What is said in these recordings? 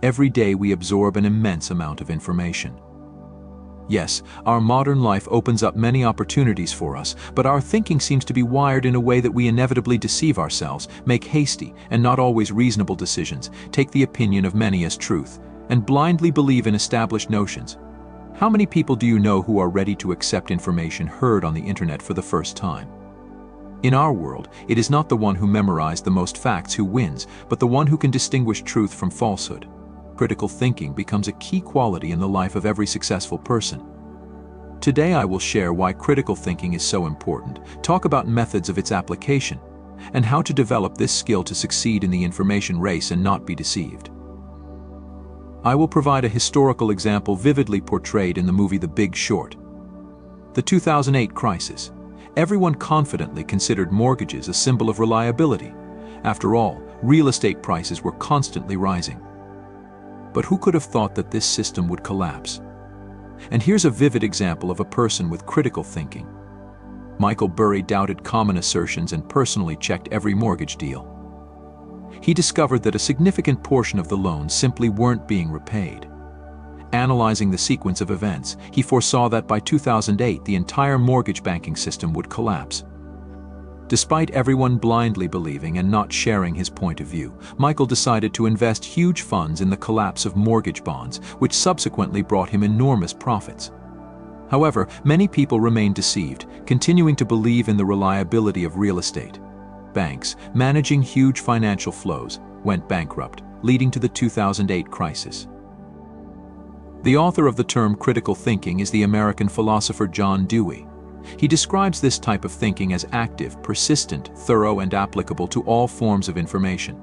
Every day we absorb an immense amount of information. Yes, our modern life opens up many opportunities for us, but our thinking seems to be wired in a way that we inevitably deceive ourselves, make hasty and not always reasonable decisions, take the opinion of many as truth, and blindly believe in established notions. How many people do you know who are ready to accept information heard on the internet for the first time? In our world, it is not the one who memorized the most facts who wins, but the one who can distinguish truth from falsehood. Critical thinking becomes a key quality in the life of every successful person. Today I will share why critical thinking is so important, talk about methods of its application, and how to develop this skill to succeed in the information race and not be deceived. I will provide a historical example vividly portrayed in the movie The Big Short. The 2008 crisis. Everyone confidently considered mortgages a symbol of reliability. After all, real estate prices were constantly rising. But who could have thought that this system would collapse? And here's a vivid example of a person with critical thinking. Michael Burry doubted common assertions and personally checked every mortgage deal. He discovered that a significant portion of the loans simply weren't being repaid. Analyzing the sequence of events, he foresaw that by 2008 the entire mortgage banking system would collapse. Despite everyone blindly believing and not sharing his point of view, Michael decided to invest huge funds in the collapse of mortgage bonds, which subsequently brought him enormous profits. However, many people remained deceived, continuing to believe in the reliability of real estate. Banks, managing huge financial flows, went bankrupt, leading to the 2008 crisis. The author of the term critical thinking is the American philosopher John Dewey. He describes this type of thinking as active, persistent, thorough, and applicable to all forms of information.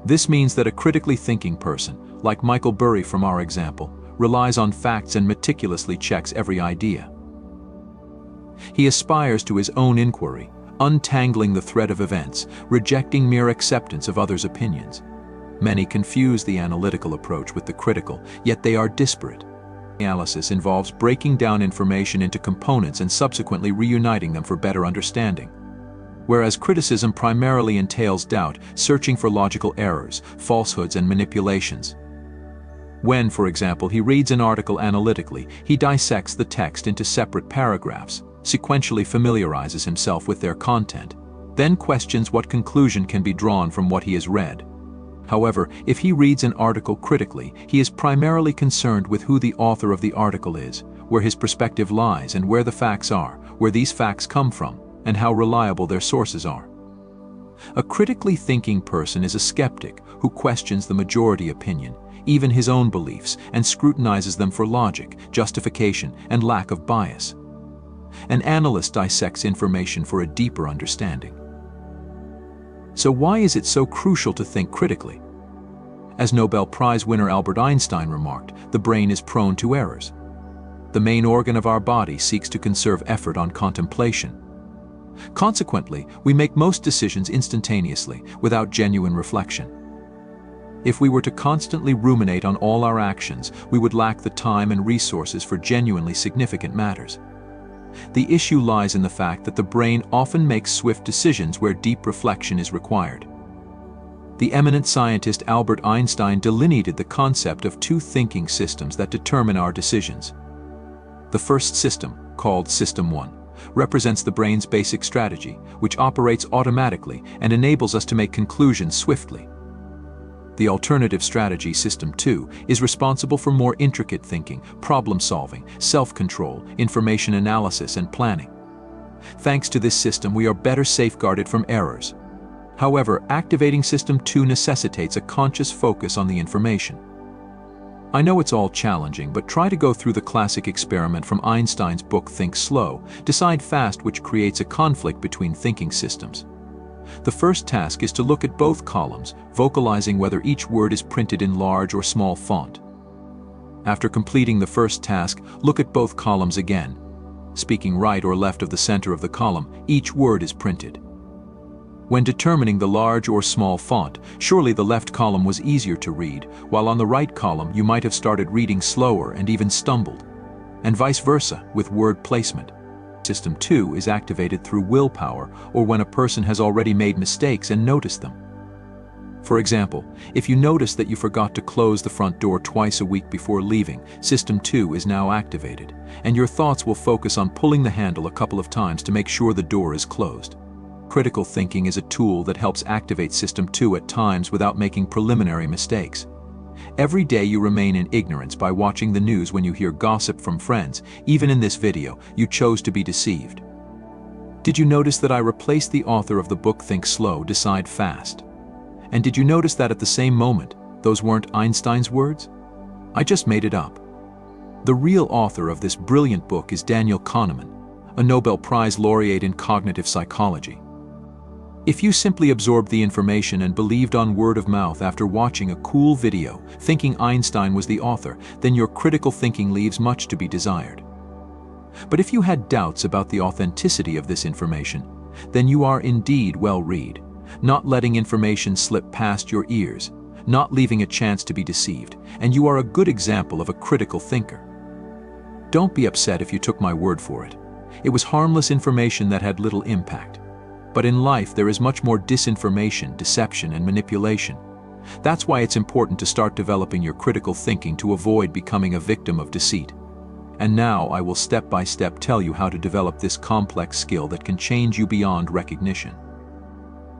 This means that a critically thinking person, like Michael Burry from our example, relies on facts and meticulously checks every idea. He aspires to his own inquiry, untangling the thread of events, rejecting mere acceptance of others' opinions. Many confuse the analytical approach with the critical, yet they are disparate. Analysis involves breaking down information into components and subsequently reuniting them for better understanding. Whereas criticism primarily entails doubt, searching for logical errors, falsehoods, and manipulations. When, for example, he reads an article analytically, he dissects the text into separate paragraphs, sequentially familiarizes himself with their content, then questions what conclusion can be drawn from what he has read. However, if he reads an article critically, he is primarily concerned with who the author of the article is, where his perspective lies and where the facts are, where these facts come from, and how reliable their sources are. A critically thinking person is a skeptic who questions the majority opinion, even his own beliefs, and scrutinizes them for logic, justification, and lack of bias. An analyst dissects information for a deeper understanding. So why is it so crucial to think critically? As Nobel Prize winner Albert Einstein remarked, the brain is prone to errors. The main organ of our body seeks to conserve effort on contemplation. Consequently, we make most decisions instantaneously, without genuine reflection. If we were to constantly ruminate on all our actions, we would lack the time and resources for genuinely significant matters. The issue lies in the fact that the brain often makes swift decisions where deep reflection is required. The eminent scientist Albert Einstein delineated the concept of two thinking systems that determine our decisions. The first system, called System 1, represents the brain's basic strategy, which operates automatically and enables us to make conclusions swiftly. The alternative strategy, System 2, is responsible for more intricate thinking, problem-solving, self-control, information analysis, and planning. Thanks to this system, we are better safeguarded from errors. However, activating System 2 necessitates a conscious focus on the information. I know it's all challenging, but try to go through the classic experiment from Einstein's book Think Slow, Decide Fast, which creates a conflict between thinking systems. The first task is to look at both columns, vocalizing whether each word is printed in large or small font. After completing the first task, look at both columns again. Speaking right or left of the center of the column, each word is printed. When determining the large or small font, surely the left column was easier to read, while on the right column you might have started reading slower and even stumbled. And vice versa with word placement. System 2 is activated through willpower or when a person has already made mistakes and noticed them. For example, if you notice that you forgot to close the front door twice a week before leaving, System 2 is now activated, and your thoughts will focus on pulling the handle a couple of times to make sure the door is closed. Critical thinking is a tool that helps activate System 2 at times without making preliminary mistakes. Every day you remain in ignorance by watching the news when you hear gossip from friends. Even in this video, you chose to be deceived. Did you notice that I replaced the author of the book Think Slow, Decide Fast? And did you notice that at the same moment, those weren't Einstein's words? I just made it up. The real author of this brilliant book is Daniel Kahneman, a Nobel Prize laureate in cognitive psychology. If you simply absorbed the information and believed on word of mouth after watching a cool video, thinking Einstein was the author, then your critical thinking leaves much to be desired. But if you had doubts about the authenticity of this information, then you are indeed well-read, not letting information slip past your ears, not leaving a chance to be deceived, and you are a good example of a critical thinker. Don't be upset if you took my word for it. It was harmless information that had little impact. But in life, there is much more disinformation, deception, and manipulation. That's why it's important to start developing your critical thinking to avoid becoming a victim of deceit. And now I will step by step tell you how to develop this complex skill that can change you beyond recognition.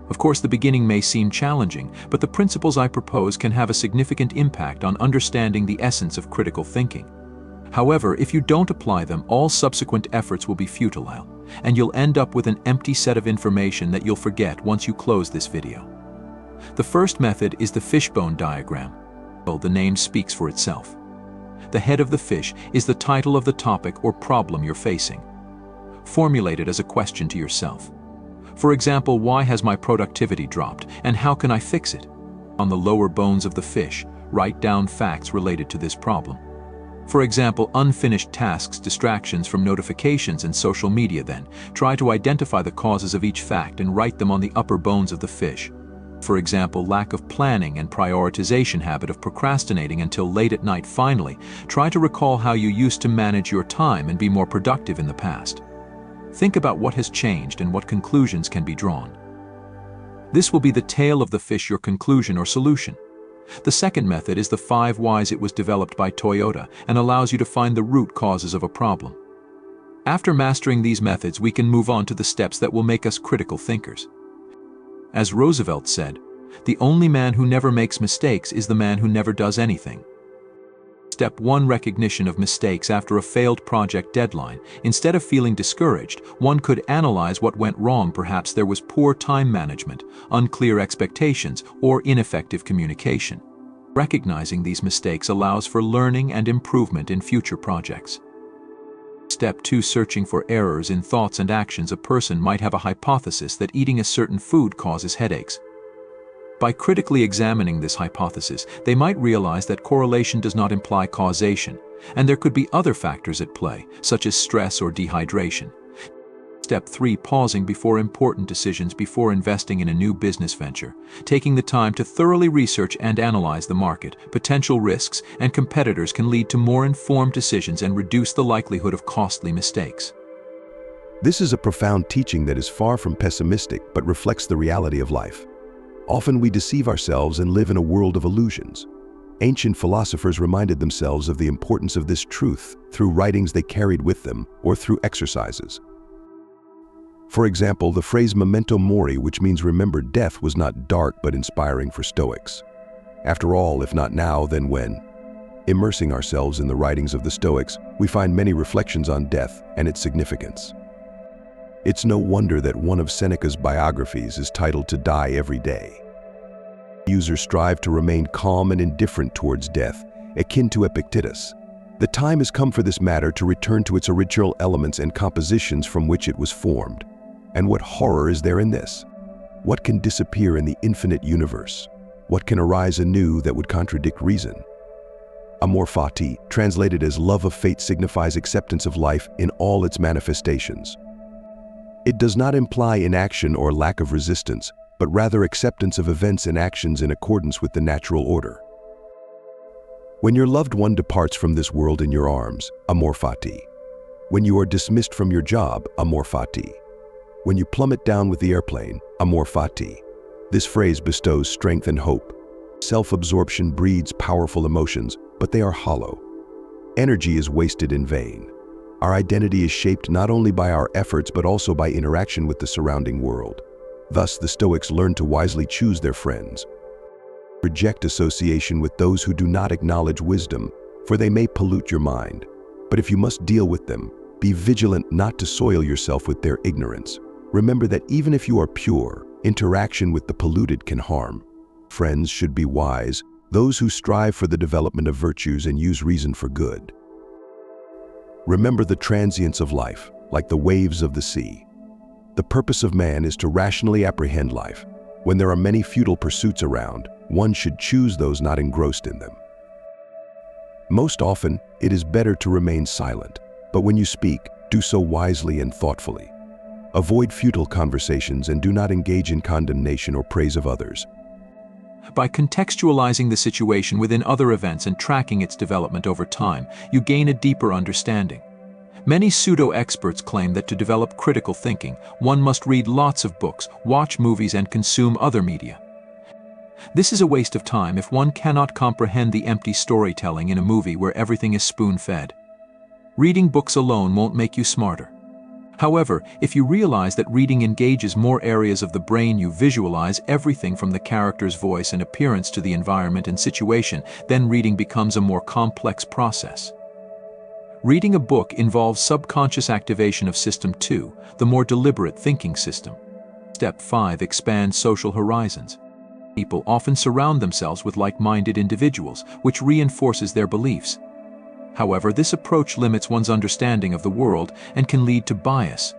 Of course, the beginning may seem challenging, but the principles I propose can have a significant impact on understanding the essence of critical thinking. However, if you don't apply them, all subsequent efforts will be futile, and you'll end up with an empty set of information that you'll forget once you close this video. The first method is the fishbone diagram. The name speaks for itself. The head of the fish is the title of the topic or problem you're facing. Formulate it as a question to yourself. For example, why has my productivity dropped, and how can I fix it? On the lower bones of the fish, write down facts related to this problem. For example, unfinished tasks, distractions from notifications and social media. Then, try to identify the causes of each fact and write them on the upper bones of the fish. For example, lack of planning and prioritization, habit of procrastinating until late at night. Finally, try to recall how you used to manage your time and be more productive in the past. Think about what has changed and what conclusions can be drawn. This will be the tail of the fish, your conclusion or solution. The second method is the 5 whys. It was developed by Toyota and allows you to find the root causes of a problem. After mastering these methods, we can move on to the steps that will make us critical thinkers. As Roosevelt said, the only man who never makes mistakes is the man who never does anything. Step 1. Recognition of mistakes after a failed project deadline. Instead of feeling discouraged, one could analyze what went wrong. Perhaps there was poor time management, unclear expectations, or ineffective communication. Recognizing these mistakes allows for learning and improvement in future projects. Step 2. Searching for errors in thoughts and actions. A person might have a hypothesis that eating a certain food causes headaches. By critically examining this hypothesis, they might realize that correlation does not imply causation, and there could be other factors at play, such as stress or dehydration. Step 3. Pausing before important decisions. Before investing in a new business venture, taking the time to thoroughly research and analyze the market, potential risks, and competitors can lead to more informed decisions and reduce the likelihood of costly mistakes. This is a profound teaching that is far from pessimistic but reflects the reality of life. Often we deceive ourselves and live in a world of illusions. Ancient philosophers reminded themselves of the importance of this truth through writings they carried with them or through exercises. For example, the phrase memento mori, which means remember death, was not dark but inspiring for Stoics. After all, if not now, then when? Immersing ourselves in the writings of the Stoics, we find many reflections on death and its significance. It's no wonder that one of Seneca's biographies is titled "To Die Every Day." Users strive to remain calm and indifferent towards death, akin to Epictetus. The time has come for this matter to return to its original elements and compositions from which it was formed. And what horror is there in this? What can disappear in the infinite universe? What can arise anew that would contradict reason? Amor fati, translated as love of fate, signifies acceptance of life in all its manifestations. It does not imply inaction or lack of resistance, but rather acceptance of events and actions in accordance with the natural order. When your loved one departs from this world in your arms, amor fati. When you are dismissed from your job, amor fati. When you plummet down with the airplane, amor fati. This phrase bestows strength and hope. Self-absorption breeds powerful emotions, but they are hollow. Energy is wasted in vain. Our identity is shaped not only by our efforts but also by interaction with the surrounding world. Thus, the Stoics learn to wisely choose their friends. Reject association with those who do not acknowledge wisdom, for they may pollute your mind. But if you must deal with them, be vigilant not to soil yourself with their ignorance. Remember that even if you are pure, interaction with the polluted can harm. Friends should be wise, those who strive for the development of virtues and use reason for good. Remember the transience of life, like the waves of the sea. The purpose of man is to rationally apprehend life. When there are many futile pursuits around, one should choose those not engrossed in them. Most often, it is better to remain silent, but when you speak, do so wisely and thoughtfully. Avoid futile conversations and do not engage in condemnation or praise of others. By contextualizing the situation within other events and tracking its development over time, you gain a deeper understanding. Many pseudo-experts claim that to develop critical thinking, one must read lots of books, watch movies, and consume other media. This is a waste of time if one cannot comprehend the empty storytelling in a movie where everything is spoon-fed. Reading books alone won't make you smarter. However, if you realize that reading engages more areas of the brain, you visualize everything from the character's voice and appearance to the environment and situation, then reading becomes a more complex process. Reading a book involves subconscious activation of System 2, the more deliberate thinking system. Step 5 expands social horizons. People often surround themselves with like-minded individuals, which reinforces their beliefs. However, this approach limits one's understanding of the world and can lead to bias.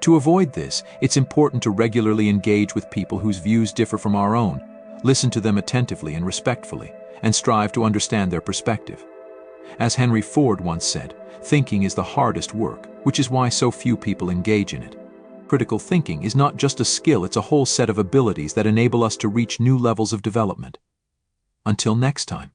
To avoid this, it's important to regularly engage with people whose views differ from our own, listen to them attentively and respectfully, and strive to understand their perspective. As Henry Ford once said, thinking is the hardest work, which is why so few people engage in it. Critical thinking is not just a skill, it's a whole set of abilities that enable us to reach new levels of development. Until next time.